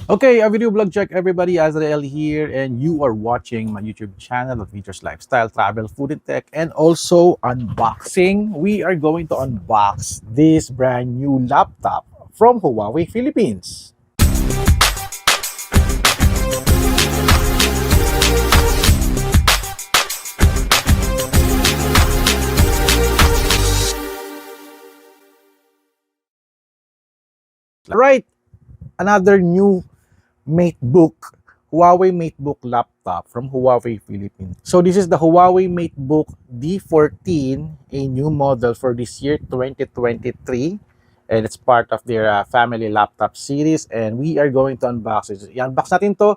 Okay, a video blog check everybody, Azrael here, and you are watching my YouTube channel of Features Lifestyle, Travel, Food and Tech, and also unboxing. We are going to unbox this brand new laptop from Huawei Philippines. Right, another new MateBook, Huawei MateBook laptop from Huawei Philippines. So this is the Huawei MateBook D14, a new model for this year 2023, and it's part of their family laptop series, and we are going to unbox it. I-unbox natin to,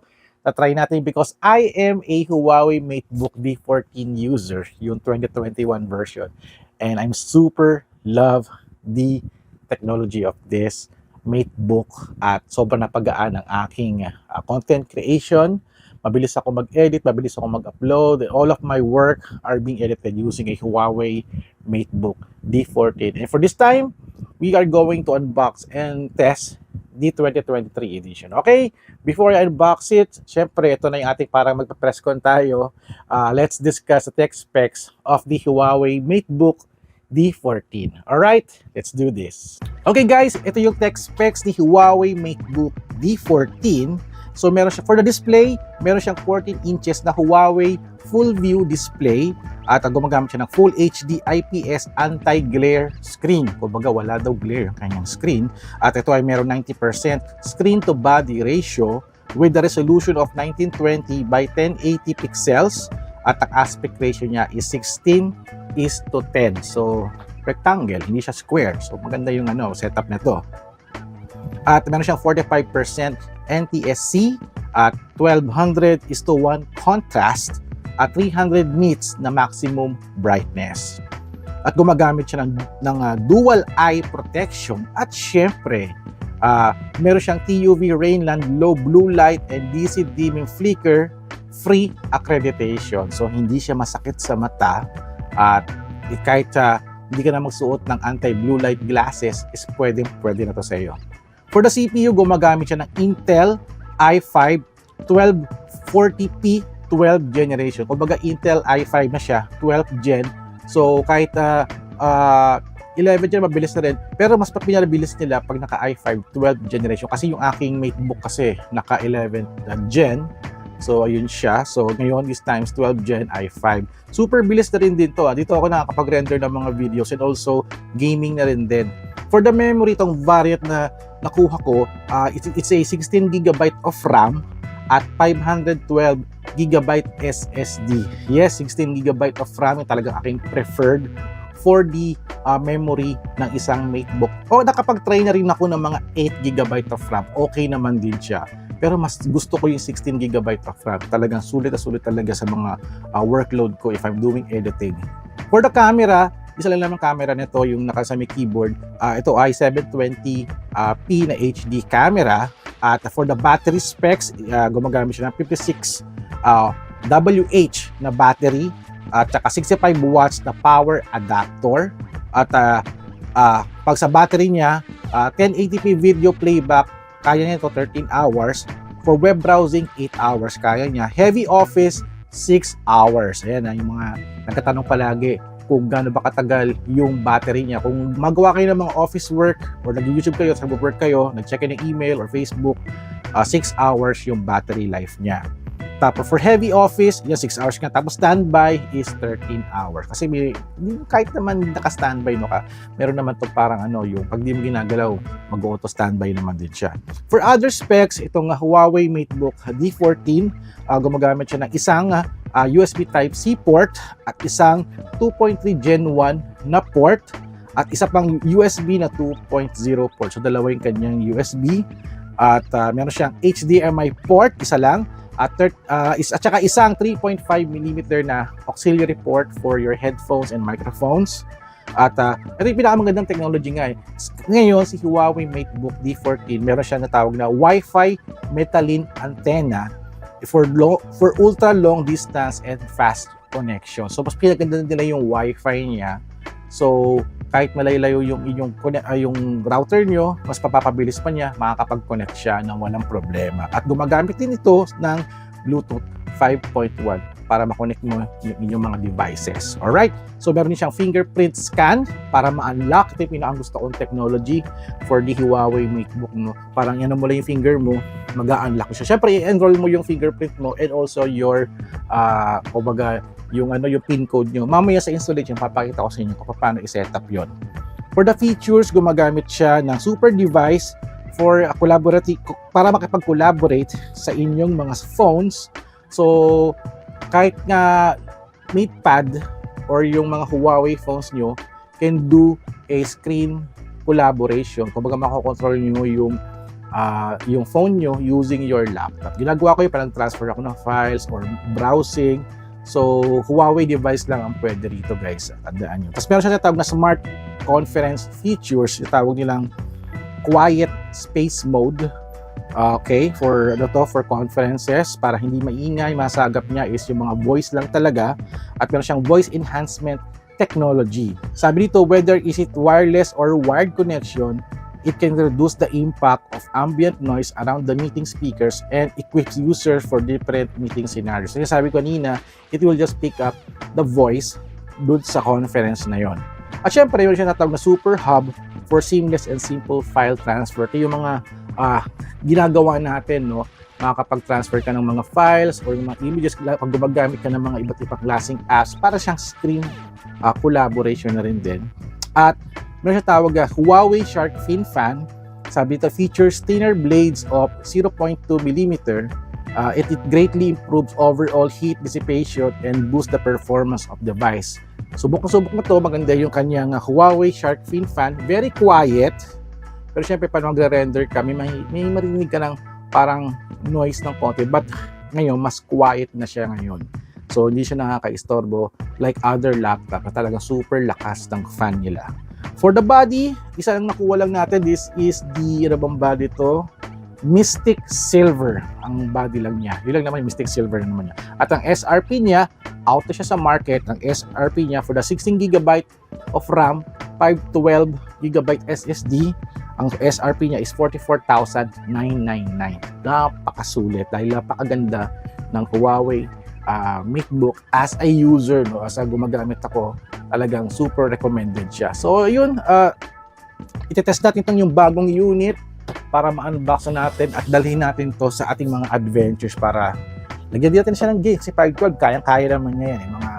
try natin because I am a Huawei MateBook D14 user, yung 2021 version, and I'm super love the technology of this MateBook at sobrang napagaan ang aking content creation. Mabilis ako mag-edit, mabilis ako mag-upload. All of my work are being edited using a Huawei MateBook D14. And for this time, we are going to unbox and test the 2023 edition. Okay? Before I unbox it, syempre, ito na yung ating parang magpa-press con tayo. Let's discuss the tech specs of the Huawei MateBook D14. Alright, let's do this. Okay guys, ito yung tech specs ni Huawei MateBook D14. So meron siya, for the display, meron siyang 14 inches na Huawei full view display at gumagamit siya ng Full HD IPS anti-glare screen. Kumbaga wala daw glare yung kanyang screen. At ito ay meron 90% screen to body ratio with the resolution of 1920 by 1080 pixels at ang aspect ratio niya is 16:10. So rectangle, hindi siya square. So maganda yung setup nito. At meron siyang 45% NTSC at 1200:1 contrast at 300 nits na maximum brightness. At gumagamit siya ng dual eye protection at syempre meron siyang TUV Rainland low blue light and DC dimming flicker free accreditation. So hindi siya masakit sa mata at kahit hindi ka na magsuot ng anti-blue light glasses is pwede na to sa iyo. For the CPU, gumagamit siya ng Intel i5 1240p 12th generation. Kumbaga Intel i5 na siya, 12th gen. So kahit 11 gen mabilis na rin, pero mas pinabilis nila pag naka i5 12th generation kasi yung aking MateBook kasi naka 11th gen. So, ayun siya. So, ngayon, this times 12 Gen i5. Super bilis na rin din to. Dito ako nakakapag-render ng mga videos and also gaming na rin din. For the memory, itong variant na nakuha ko, it's a 16GB of RAM at 512GB SSD. Yes, 16GB of RAM yung talagang aking preferred for the memory ng isang MateBook. Nakapag-try na rin ako ng mga 8GB of RAM. Okay naman din siya. Pero mas gusto ko yung 16GB of RAM. Talagang sulit na sulit talaga sa mga workload ko if I'm doing editing. For the camera, isa lang naman camera nito yung naka sa may keyboard. Ito ay 720p na HD camera. At for the battery specs, gumagamit siya ng 56 WH na battery at saka 65 watts na power adapter. At pag sa battery niya, 1080p video playback, kaya niya ito 13 hours. For web browsing, 8 hours kaya niya. Heavy office, 6 hours. Ayan yung mga nagtatanong palagi kung gaano ba katagal yung battery niya. Kung magawa kayo ng mga office work or nag-YouTube kayo, nag-work kayo, nag-check kayo ng email or Facebook, 6 hours yung battery life niya. Tapos for heavy office, 6 hours nga. Tapos standby is 13 hours. Kasi kahit naman naka-standby meron naman to parang yung pag di mo ginagalaw, mag-auto standby naman din siya. For other specs, itong Huawei MateBook D14, gumagamit siya ng isang USB Type-C port at isang 2.3 Gen 1 na port at isa pang USB na 2.0 port. So dalawa yung kanyang USB at meron siyang HDMI port, isa lang. At saka isang 3.5mm na auxiliary port for your headphones and microphones. At ito yung pinakamagandang technology nga Ngayon, si Huawei MateBook D14, meron siya na tawag na Wi-Fi Metalin antenna for ultra long distance and fast connection. So, mas pinaganda nila yung Wi-Fi niya. So, kahit malaylayo yung inyong yung router nyo, mas papapabilis pa niya, makakapag-connect siya ng walang problema. At gumagamit din ito ng Bluetooth 5.1 para ma-connect mo yung inyong mga devices. Alright? So, meron din siyang fingerprint scan para ma-unlock. Ito yung pinaka-gusto kong technology for the Huawei MateBook. No? Parang yan mo lang yung finger mo, mag-unlock siya. Siyempre, i-enroll mo yung fingerprint mo and also your, kumbaga, yung pin code nyo. Mamaya sa installation, papakita ko sa inyo kung paano i-set up yon. For the features, gumagamit siya ng super device for collaborative, para makipag-collaborate sa inyong mga phones. So, kahit nga MatePad or yung mga Huawei phones nyo can do a screen collaboration. Kung baga makakontrol nyo yung phone nyo using your laptop. Ginagawa ko yung parang transfer ako ng files or browsing. So, Huawei device lang ang pwede rito, guys. Tandaan nyo. Tapos meron siya tinatawag na smart conference features. Itawag nilang quiet space mode. Okay, for conferences, para hindi maingay, masagap niya is yung mga voice lang talaga. At meron siyang voice enhancement technology. Sabi dito, whether is it wireless or wired connection, it can reduce the impact of ambient noise around the meeting speakers and equips users for different meeting scenarios. So, sabi ko kanina, it will just pick up the voice dun sa conference na yon. At syempre, yun siya natawag na Super Hub for seamless and simple file transfer. Ito yung mga ginagawa natin, no? Makakapag-transfer ka ng mga files or mga images pag gumagamit ka ng mga iba't ibang klaseng apps para siyang screen collaboration na rin din. At meron siya tawag na Huawei Shark Fin Fan. Sabi ito, features thinner blades of 0.2 mm. It greatly improves overall heat dissipation and boosts the performance of the device. Subok na to, maganda yung kanyang Huawei Shark Fin Fan. Very quiet. Pero syempre, pag magre-render ka, may marinig ka ng parang noise ng konti. But ngayon, mas quiet na siya ngayon. So, hindi siya nakaka-istorbo like other laptop na talagang super lakas ng fan nila. For the body, isa lang nakuha lang natin. This is the, ano bang body to? Mystic Silver. Ang body lang niya. Yun lang naman, Mystic Silver na naman niya. At ang SRP niya, out na siya sa market. Ang SRP niya for the 16GB of RAM, 512GB SSD, ang SRP niya is 44,999. Napakasulit dahil napakaganda ng Huawei MateBook as a user, no? As a gumagamit ako, talagang super recommended siya. So yun, itetest natin itong yung bagong unit para ma-unbox natin at dalhin natin to sa ating mga adventures para lagyan natin siya ng game. Si 512, kayang-kaya naman niya yan. Yung mga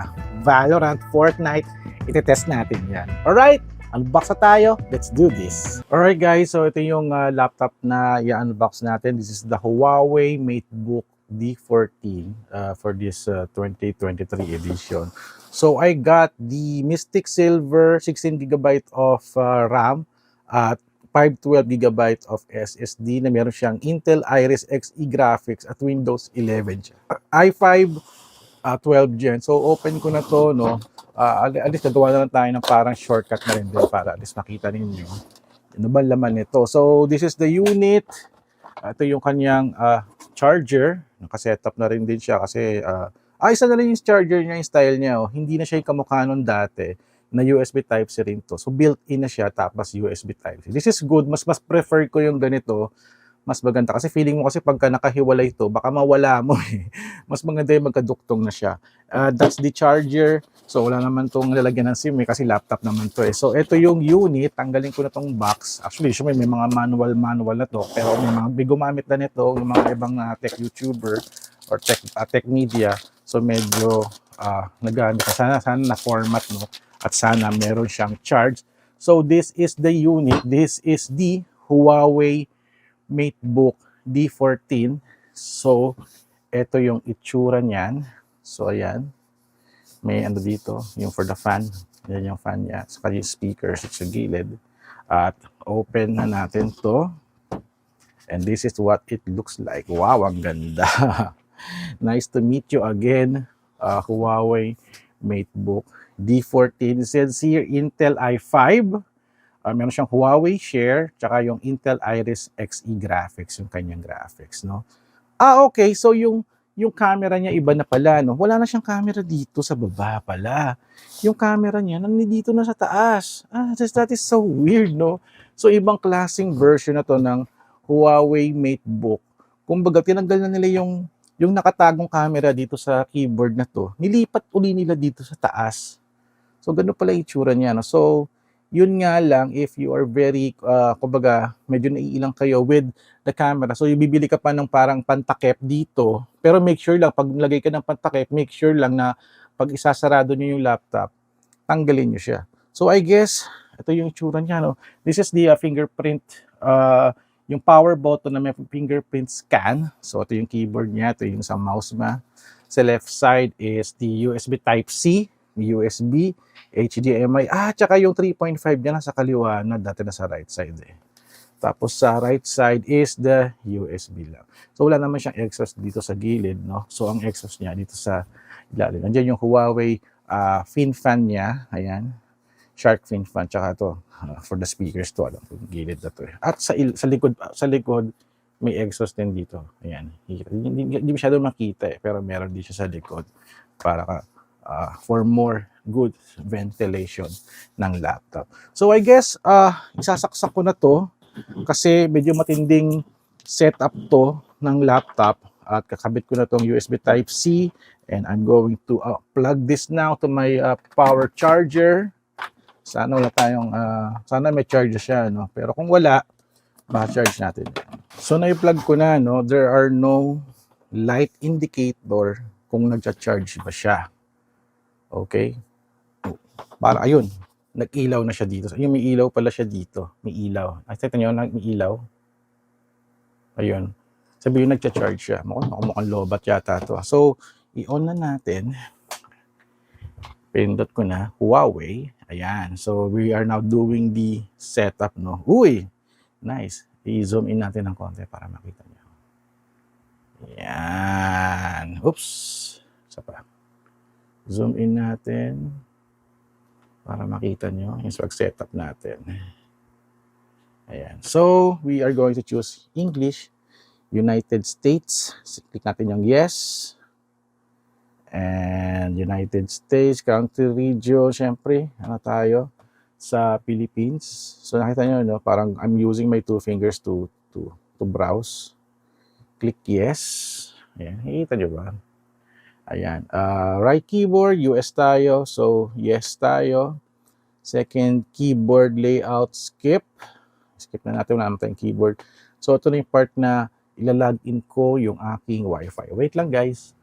Valorant, Fortnite, itetest natin yan. Alright, unbox na tayo. Let's do this. Alright guys, so ito yung laptop na i-unbox natin. This is the Huawei MateBook D14 for this 2023 edition. So I got the Mystic Silver 16GB of RAM at 512GB of SSD na meron siyang Intel Iris Xe graphics at Windows 11 siya. i5 12 Gen. So open ko na to, no. At least nagawa na lang tayo ng parang shortcut na rin din para at least makita ninyo ano ba laman nito. So this is the unit. Ito yung kanyang charger. Nakasetup na rin din siya kasi isa na lang yung charger niya, yung style niya. Oh. Hindi na siya yung kamukha nun dati na USB Type-C rin to. So built-in na siya tapos USB Type-C. This is good. Mas prefer ko yung ganito. Mas maganda. Kasi feeling mo kasi pagka nakahiwalay ito, baka mawala mo eh. Mas maganda yung magkaduktong na siya. That's the charger. So wala naman itong lalagyan ng SIM eh, kasi laptop naman to eh. So ito yung unit. Tanggalin ko na itong box. Actually, may mga manual na to. Pero may mga gumamit na nito, yung mga ibang tech YouTuber or tech media. So medyo nagamit. Sana na-format, no? At sana meron siyang charge. So this is the unit. This is the Huawei MateBook D14. So, ito yung itsura niyan. So, ayan. May ano dito, yung for the fan. Yan yung fan niya. Saka yung speakers sa gilid. At open na natin to. And this is what it looks like. Wow, ang ganda. Nice to meet you again. Huawei MateBook D14. It says here Intel i5. Meron siyang Huawei Share, tsaka yung Intel Iris Xe graphics, yung kanyang graphics, no? Okay. So, yung yung camera niya iba na pala, no? Wala na siyang camera dito sa baba pala. Yung camera niya nandito na sa taas. That is so weird, no? So, ibang klaseng version na to ng Huawei MateBook. Kumbaga, tinanggal na nila yung nakatagong camera dito sa keyboard na to. Nilipat uli nila dito sa taas. So, ganun pala yung itsura niya, no? So, yun nga lang, if you are very, kumbaga, medyo naiilang kayo with the camera. So, bibili ka pa ng parang pantakip dito. Pero make sure lang, pag nilagay ka ng pantakip, make sure lang na pag isasarado nyo yung laptop, tanggalin nyo siya. So, I guess, ito yung itsura niya, no? This is the fingerprint, yung power button na may fingerprint scan. So, ito yung keyboard niya, ito yung sa mouse ma. Sa left side is the USB Type-C, USB, HDMI, tsaka yung 3.5 niya nasa kaliwa na dati nasa right side eh. Tapos sa right side is the USB lang. So wala naman siyang exhaust dito sa gilid, no? So ang exhaust niya dito sa ilalim. Nandiyan yung Huawei fin fan niya, ayan. Shark fin fan, tsaka to for the speakers to, alam, gilid na to eh. At sa likod may exhaust din dito. Ayan. Hindi masyado makita eh, pero meron din siya sa likod para for more good ventilation ng laptop. So I guess isasaksak ko na to kasi medyo matinding setup to ng laptop at kakabit ko na tong USB Type-C and I'm going to plug this now to my power charger. Sana wala tayong sana may charger siya, no? Pero kung wala, ma-charge natin. So na-plug ko na, no? There are no light indicator kung nagcha-charge ba siya. Okay? Para ayun, nag-ilaw na siya dito. Ayun, may ilaw pala siya dito. May ilaw. Nakita niyo, may ilaw. Ayun. Sabi yung nagcha-charge siya. Mukhang lobat yata to. So, i-on na natin. Pindot ko na, Huawei. Ayan. So, we are now doing the setup, no? Uy! Nice. I-zoom in natin ng konti para makita niyo. Ayan. Oops. Isa pa. Zoom in natin para makita nyo yung pag-setup natin. Ayan. So, we are going to choose English, United States. Click natin yung yes. And United States, country, region, syempre, ano tayo? Sa Philippines. So, nakita nyo, no? Parang I'm using my two fingers to browse. Click yes. Ayan. Nakikita nyo ba? Ayan. Right keyboard, US tayo. So, yes tayo. Second keyboard layout, skip. Skip na natin, wala naman tayong keyboard. So, ito na yung part na ilalagin ko yung aking Wi-Fi. Wait lang, guys.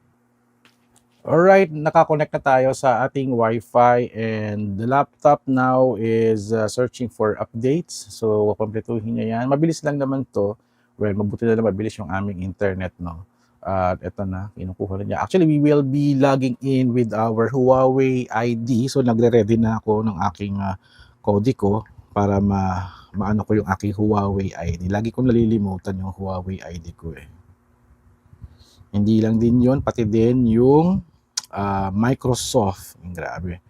Alright, nakakonect na tayo sa ating Wi-Fi and the laptop now is searching for updates. So, kumpletuhin niya yan. Mabilis lang naman to. Well, mabuti na lang mabilis yung aming internet, no? At ito na, kinukuha na niya. Actually, we will be logging in with our Huawei ID. So, nagre-ready na ako ng aking code ko para maano ko yung aking Huawei ID. Lagi kong nalilimutan yung Huawei ID ko eh. Hindi lang din yun, pati din yung Microsoft. Grabe.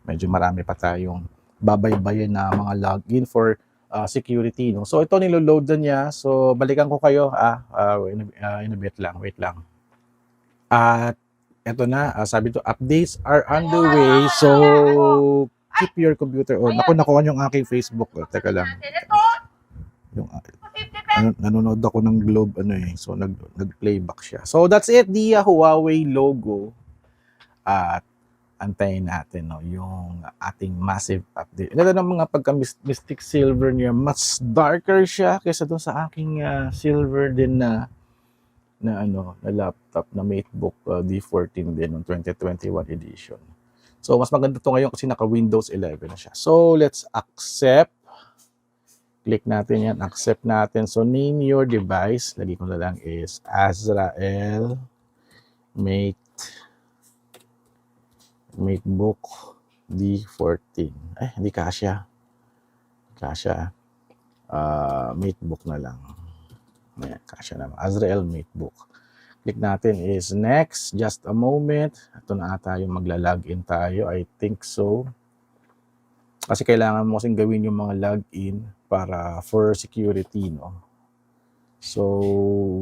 Medyo marami pa tayong babaybayin na mga login for security, no? So ito nilo-load na niya. So balikan ko kayo in a bit lang, wait lang. At eto na, sabi to updates are underway. So keep your computer on. Ako nakuha yung aking Facebook. Teka lang. Yung nanonood ako ng Globe so nag-playback siya. So that's it, the Huawei logo. At antayin natin, no, yung ating massive update. Ganda ng mga pagka-Mystic Silver niya. Mas darker siya kaysa doon sa aking silver din na laptop na MateBook D14 din ng 2021 edition. So, mas maganda to ngayon kasi naka-Windows 11 na siya. So, let's accept. Click natin yan. Accept natin. So, name your device. Lagi ko na lang is Azrael MateBook D14. Hindi kasya. MateBook na lang. Ayan, kasya naman. Azrael MateBook. Click natin is next. Just a moment. Ito na ata yung magla-login tayo. I think so. Kasi kailangan mo kasing gawin yung mga login para for security, no? So,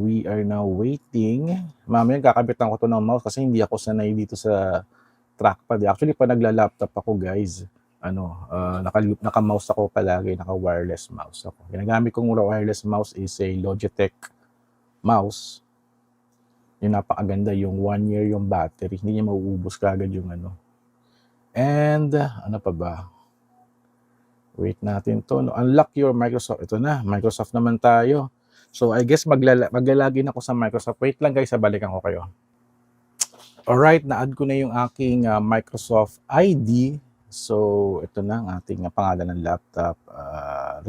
we are now waiting. Mamaya kakabitan ko to ng mouse kasi hindi ako sanay dito sa trackpad. Actually, pa nagla-laptop ako, guys, naka-mouse ako palagi, naka-wireless mouse ako. Ginagamit kong wireless mouse is a Logitech mouse. Yung napakaganda, yung 1 year yung battery. Hindi niya mauubos kagad yung ano. And, ano pa ba? Wait natin to. No? Unlock your Microsoft. Ito na, Microsoft naman tayo. So, I guess maglalagin ako sa Microsoft. Wait lang guys, balikan ko kayo. Alright, na-add ko na yung aking Microsoft ID. So, ito na ang ating pangalan ng laptop.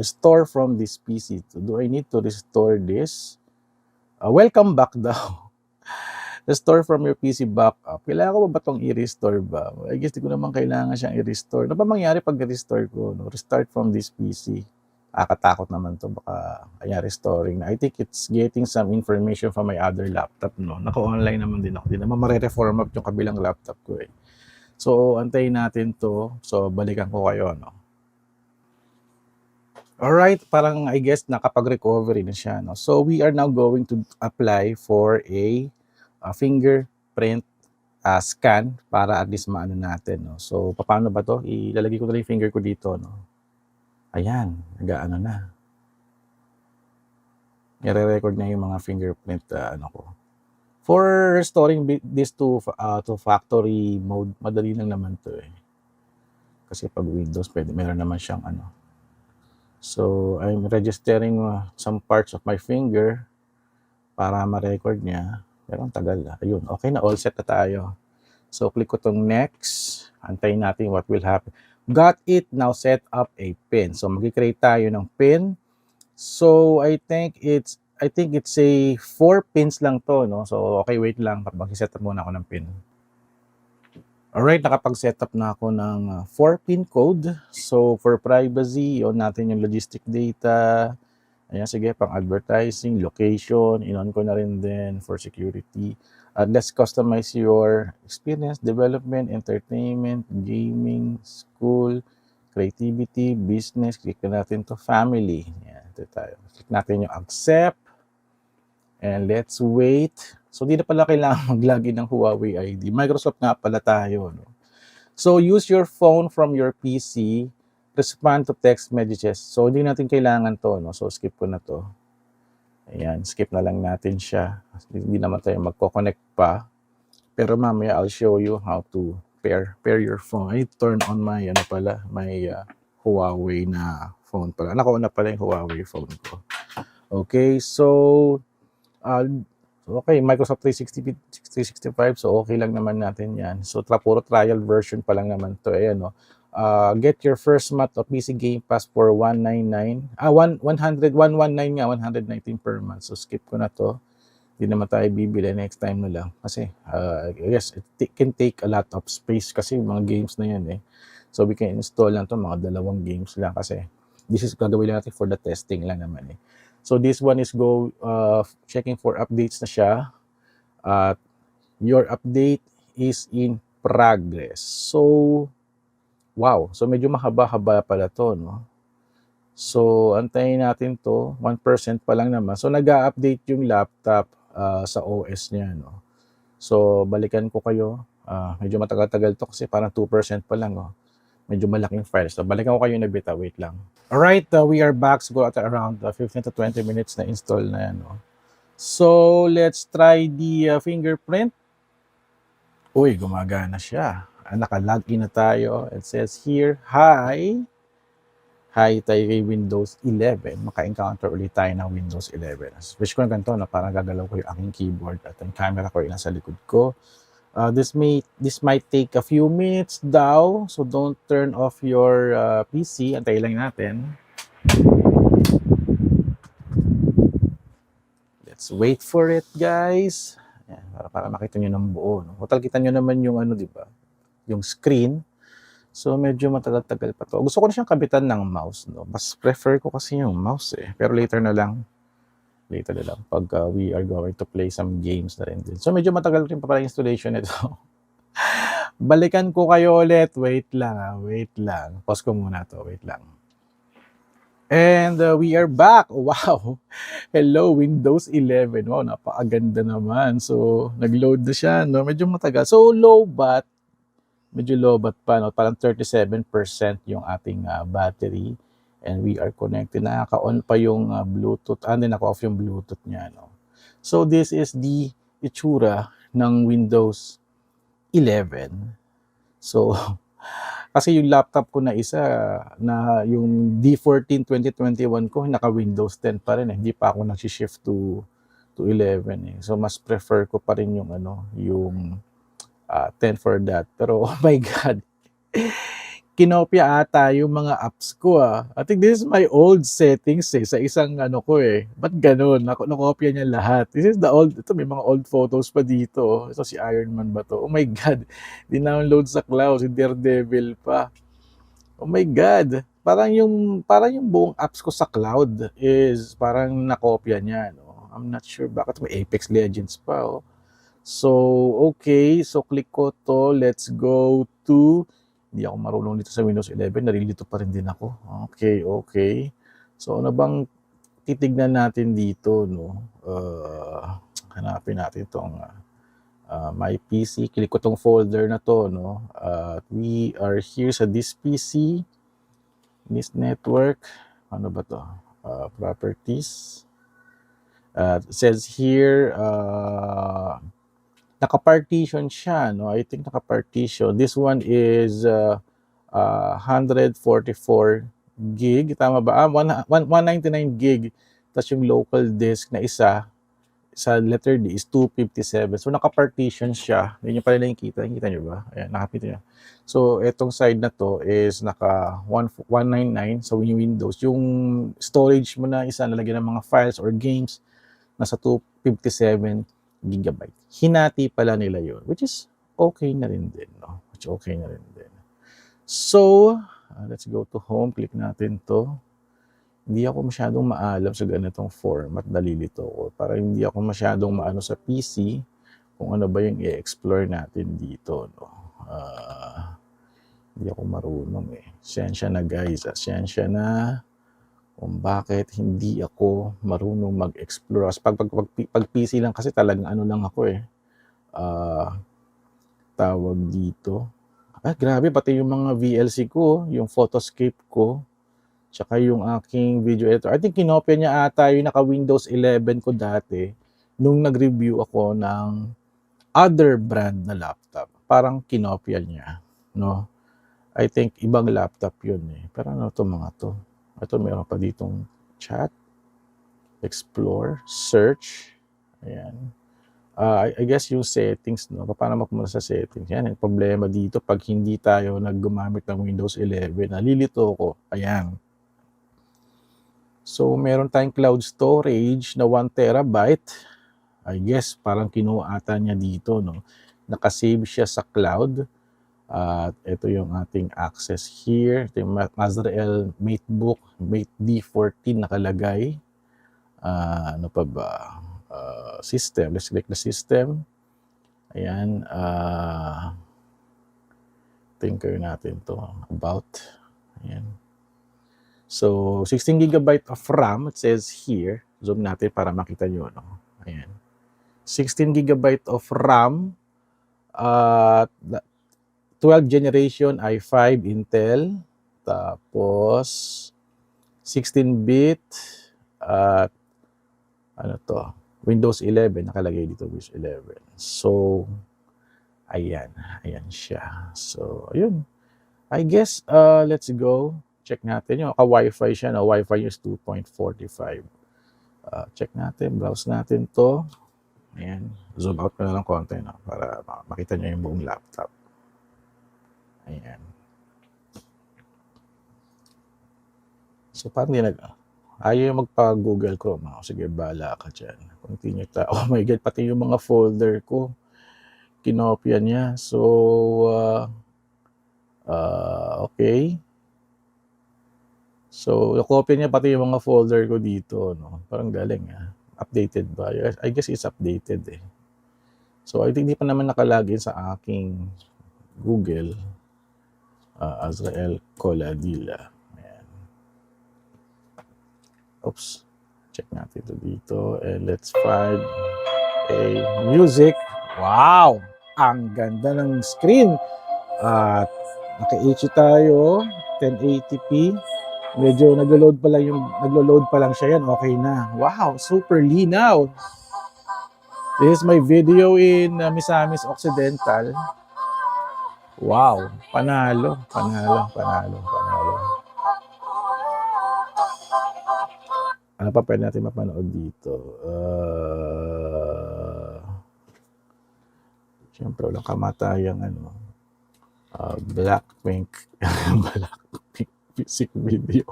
Restore from this PC. Do I need to restore this? Welcome back daw. Restore from your PC backup. Kailangan ko ba itong i-restore ba? I guess di ko naman kailangan siyang i-restore. Ano ba mangyari pag i-restore ko? No? Restart from this PC. Katakot naman to, baka ayan, restoring na. I think it's getting some information from my other laptop, no? Naka-online naman din ako. Di naman mare-reformat yung kabilang laptop ko eh. So, antayin natin to. So, balikan ko kayo, no? Alright, parang I guess nakapag-recovery na siya, no? So, we are now going to apply for a fingerprint scan para at least maano natin, no? So, paano ba to? Ilalagay ko na yung finger ko dito, no? Ayan, nag-ano na. Nire-record na yung mga fingerprint ano ko. For restoring this to factory mode, madali lang naman to eh. Kasi pag Windows, meron naman siyang ano. So, I'm registering some parts of my finger para ma-record niya. Pero ang tagal. Ayun, okay na, all set na tayo. So, click ko tong next. Antayin natin what will happen. Got it, now set up a pin. So, mag-create tayo ng pin. So, I think it's a 4 pins lang to, no? So, okay, wait lang. Mag-set up muna ako ng pin. Alright, nakapag-set up na ako ng 4-pin code. So, for privacy, on natin yung logistic data. Ayan, sige, pang advertising, location, in-on ko na rin din for security. Let's customize your experience, development, entertainment, gaming, school, creativity, business. Click na natin to family. Ayan, ito tayo. Click natin yung accept. And let's wait. So, di na pala kailangan mag-login ng Huawei ID. Microsoft nga pala tayo, no? So, use your phone from your PC. Respond to text messages. So, hindi natin kailangan to, no? So, skip ko na to. Ayan, skip na lang natin siya. Hindi naman tayo magko-connect pa. Pero mamaya, I'll show you how to pair your phone. I turn on my, my Huawei na phone pala. Nakauna pala yung Huawei phone ko. Okay, so, okay, Microsoft 365, so okay lang naman natin yan. So, puro trial version pa lang naman to. Ayan, no? Get your first month of PC Game Pass for 199. 119 nga, 119 per month. So, skip ko na to. Hindi naman tayo bibili, next time na lang. Kasi, yes, it can take a lot of space kasi mga games na yan eh. So, we can install lang to, mga 2 games lang kasi this is gagawin lang natin for the testing lang naman eh. So, this one is checking for updates na siya. Your update is in progress. So, wow. So, medyo mahaba-haba pala to, no? So, antayin natin to. 1% pa lang naman. So, nag-a-update yung laptop sa OS niya, no? So, balikan ko kayo. Medyo matagal-tagal to kasi parang 2% pa lang, oh. Medyo malaking file. So, balikan ko kayo na beta. Wait lang. Alright, we are back. Siguro at around 15 to 20 minutes na install na yan, no? So, let's try the fingerprint. Uy, gumagana siya. Naka-login na tayo. It says here, hi tayo kay Windows 11. Maka-encounter ulit tayo ng Windows 11. Wish ko na ganito, na parang gagalaw ko yung aking keyboard at ang camera ko ay nasa likod ko. This might take a few minutes daw, so don't turn off your PC. Antayin lang natin. Let's wait for it, guys. Ayan, para makita nyo ng buo. No? Total, kita nyo naman yung di ba? Yung screen. So, medyo matagal-tagal pa to. Gusto ko na siyang kabitan ng mouse, no? Mas prefer ko kasi yung mouse eh. Pero later na lang. Pag we are going to play some games na rin din. So, medyo matagal rin pa pala installation nito. Balikan ko kayo ulit. Wait lang. Pause ko muna to. Wait lang. And we are back. Wow. Hello, Windows 11. Wow, napakaganda naman. So, nag-load na siya, no? Medyo matagal. So, medyo low bat pa, no? Parang 37% yung ating battery. And we are connected. Nakaka-on pa yung Bluetooth. Hindi, naka-off yung Bluetooth niya, no? So, this is the itsura ng Windows 11. So, kasi yung laptop ko na isa, na yung D14 2021 ko, naka-Windows 10 pa rin eh. Hindi pa ako nag-shift to 11 eh. So, mas prefer ko pa rin yung yung 10 for that. Pero, oh my God, kinopya ata yung mga apps ko ah. I think this is my old settings eh, sa isang ko eh. Ba't ganun? Nakopya niya lahat. This is the old, ito may mga old photos pa dito. Oh. Ito si Iron Man ba to? Oh my God, dinownload sa cloud, si Daredevil pa. Oh my God, parang yung buong apps ko sa cloud is parang nakopya niya. No? I'm not sure bakit may Apex Legends pa. Oh. So, okay. So, click ko to. Let's go to... Hindi ako marunong dito sa Windows 11. Narilito pa rin din ako. Okay, okay. So, ano bang titignan natin dito, no? Hanapin natin itong my PC. Click ko tong folder na to, no? We are here sa this PC. This network. Ano ba to? Properties. It says here, naka-partition siya, no? I think naka-partition. This one is 144 gig. Tama ba? 199 gig. Tapos yung local disk na isa, sa letter D is 257. So, naka-partition siya. Yun yung pala nakikita. Nakikita nyo ba? Ayan, nakapita nyo. So, etong side na to is naka 199. So, yung Windows. Yung storage mo na isa, nalagyan ng mga files or games, nasa 257 gigabyte. Hinati pala nila yun, which is okay na rin din, no? Which okay na rin din. So, let's go to home. Click natin to. Hindi ako masyadong maalam sa ganitong format. Nalilito ko. Para hindi ako masyadong maano sa PC kung ano ba yung i-explore natin dito, no? Hindi ako marunong eh. Siyensya na guys. Siyensya na kung bakit hindi ako marunong mag-explore. Pag PC lang kasi talagang ano lang ako eh. Tawag dito. Grabe, pati yung mga VLC ko, yung photoscape ko, tsaka yung aking video editor. I think kinopya niya ata yung naka-Windows 11 ko dati nung nag-review ako ng other brand na laptop. Parang kinopya niya, no? I think ibang laptop yun eh. Pero ano to mga to? Ito, meron pa ditong chat, explore, search. Ayan. I guess yung settings, no? Paano magmula sa settings? Yan, yung problema dito pag hindi tayo naggumamit ng Windows 11. Nalilito ko. Ayan. So, meron tayong cloud storage na 1 terabyte. I guess, parang kinuha ata niya dito, no? Nakasave siya sa cloud. At ito yung ating access here. Ito yung Mazrael MateBook, Mate D14 nakalagay. Ano pa ba? System. Let's click the system. Ayan. Tinker natin to. About. Ayan. So, 16 gigabyte of RAM, it says here. Zoom natin para makita nyo. No? Ayan. 16 gigabyte of RAM. 12th generation i5 Intel, tapos 16-bit at ano to, Windows 11 nakalagay dito, Windows 11. So ayan siya. So ayun. I guess let's go. Check natin yung ka-Wi-Fi siya, no? Wi-Fi is 2.45. Check natin, browse natin to. Ayan. Zoom out ko na lang konti, no? Para makita niyo yung buong laptop. Ayan. So, parang ayaw magpa-Google Chrome. Sige, bahala ka dyan. Continue ta. Oh my God, pati yung mga folder ko, kinopya niya. So, okay. So, nakopya niya pati yung mga folder ko dito. No? Parang galing. Updated ba? I guess it's updated eh. So, I think hindi pa naman nakalagin sa aking Google. Azrael Coladilla. Ayan. Oops. Check natin ito dito. And let's find a music. Wow! Ang ganda ng screen. At naka-HD tayo. 1080p. Medyo naglo-load pa lang siya yan. Okay na. Wow! Super linaw. This is my video in Misamis Occidental. Wow, panalo, panalo, panalo, panalo. Ano pa pwede natin mapanood dito? Siyempre, walang kamatayang Blackpink. Blackpink music video.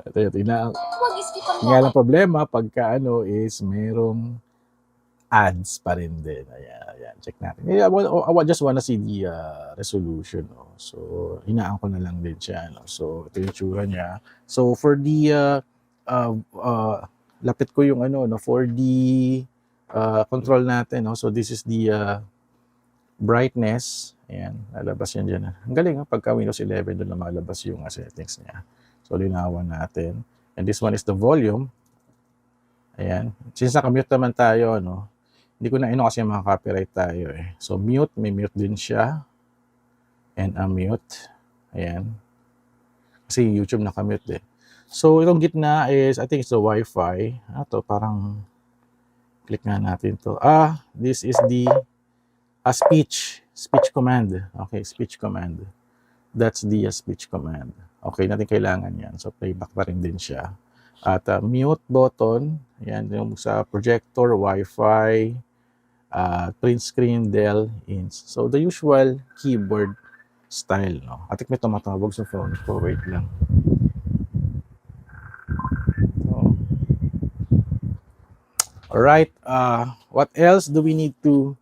Ito, nga lang problema, pagka is merong ads pa rin din. Ayan, check natin. I just wanna see the resolution. No? So, hinaan ko na lang din siya. No? So, ito yung tsura niya. So, for the, lapit ko yung for the control natin. No? So, this is the brightness. Ayan, lalabas yan dyan. Ang galing, pagka Windows 11, doon na malabas yung settings niya. So, linawan natin. And this one is the volume. Ayan. Since nakamute naman tayo, no? Hindi ko na kasi mga copyright tayo eh. So, mute. May mute din siya. And unmute. Ayan. Kasi YouTube nakamute eh. So, itong gitna is, I think it's the Wi-Fi. Ito, parang, click nga natin to. This is the speech command. Okay, speech command. That's the speech command. Okay, natin kailangan yan. So, playback pa rin din siya. At mute button. Ayan, yung sa projector, Wi-Fi, print screen, Dell, ins. So, the usual keyboard style, no? Atik may tumatawag sa phone ko. Wait lang. So, alright. What else do we need to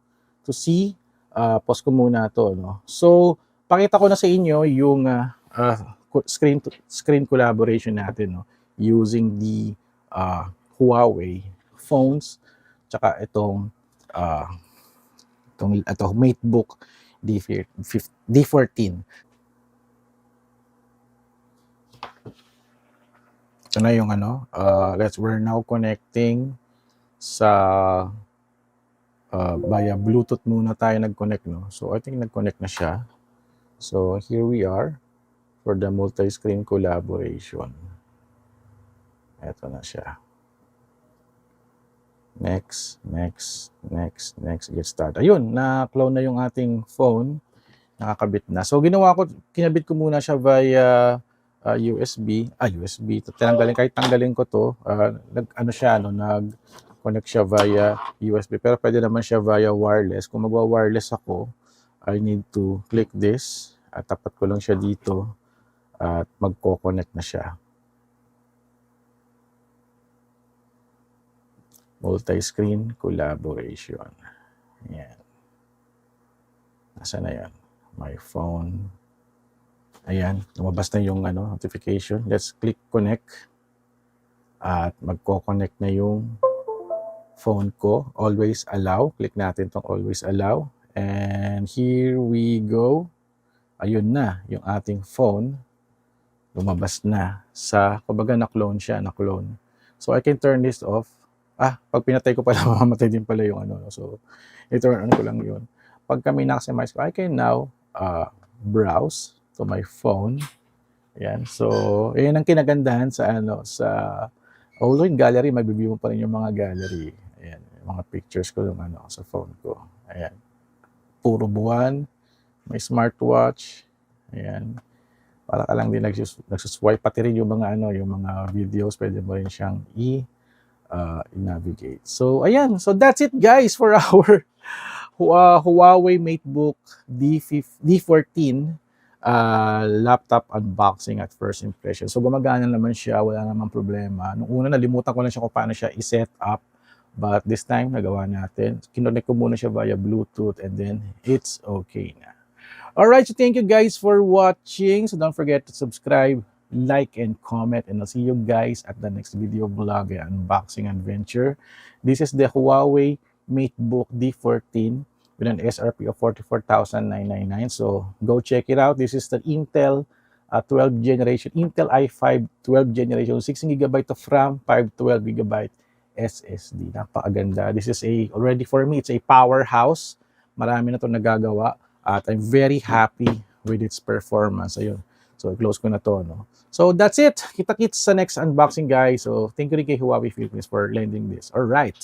see? Pause ko muna to, no? So, pakita ko na sa inyo yung screen collaboration natin, no? Using the Huawei phones, tsaka itong MateBook D14. Ito na yung we're now connecting sa via Bluetooth muna tayo nag-connect, no? So, I think nag-connect na siya. So, here we are for the multi-screen collaboration. Ito na siya. Next. Get start. Ayun, na-clone na yung ating phone. Nakakabit na. So, kinabit ko muna siya via USB. USB. Kahit tanggalin ko to, nag-connect siya via USB. Pero pwede naman siya via wireless. Kung magwa-wireless ako, I need to click this. At tapat ko lang siya dito. At magko-connect na siya. Multi-screen collaboration. Ayan. Nasaan na yan? My phone. Ayan. Lumabas na yung notification. Let's click connect. At magko-connect na yung phone ko. Always allow. Click natin itong always allow. And here we go. Ayun na. Yung ating phone. Lumabas na. Kumbaga na-clone siya. Na-clone. So I can turn this off. Pag pinatay ko pala, mamamatay din pala yung So, i-turn on ko lang yun. Pag kami na-maximize ko, I can now browse to my phone. Ayan. So, yun ang kinagandahan although in gallery, mag-view mo pa rin yung mga gallery. Ayan. Yung mga pictures ko yung sa phone ko. Ayan. Puro buwan. May smartwatch. Ayan. Para ka lang din nagsuswipe. Pati rin yung mga yung mga videos, pwede mo rin siyang navigate. So, ayan. So, that's it guys for our Huawei MateBook D14 laptop unboxing at first impression. So, gumagana naman siya. Wala namang problema. Nung una, nalimutan ko lang siya kung paano siya i-set up. But this time, nagawa natin. Kinonect ko muna siya via Bluetooth and then it's okay na. Alright, so thank you guys for watching. So, don't forget to subscribe, like, and comment. And I'll see you guys at the next video vlog unboxing adventure. This is the Huawei MateBook D14 with an SRP of 44,999. So go check it out. This is the Intel 12 generation, Intel i5 12 generation, 16GB of RAM, 512GB SSD. Napakaganda. This is already for me, it's a powerhouse. Marami na ito nagagawa at I'm very happy with its performance. Ayun. So, close ko na to, no? So, that's it. Kita-kits sa next unboxing, guys. So, thank you rin kay Huawei Philippines for lending this. Alright.